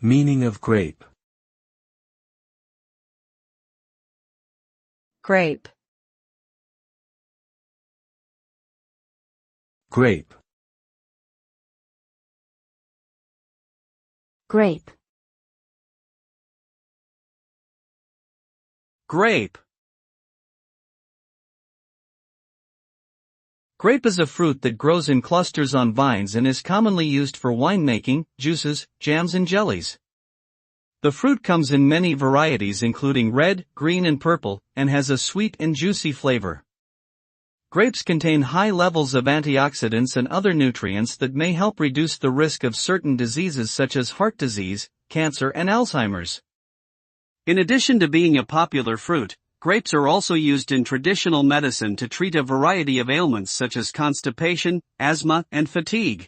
Meaning of grape. Grape. Grape. Grape. Grape. Grape is a fruit that grows in clusters on vines and is commonly used for winemaking, juices, jams and jellies. The fruit comes in many varieties including red, green and purple, and has a sweet and juicy flavor. Grapes contain high levels of antioxidants and other nutrients that may help reduce the risk of certain diseases such as heart disease, cancer and Alzheimer's. In addition to being a popular fruit, grapes are also used in traditional medicine to treat a variety of ailments such as constipation, asthma, and fatigue.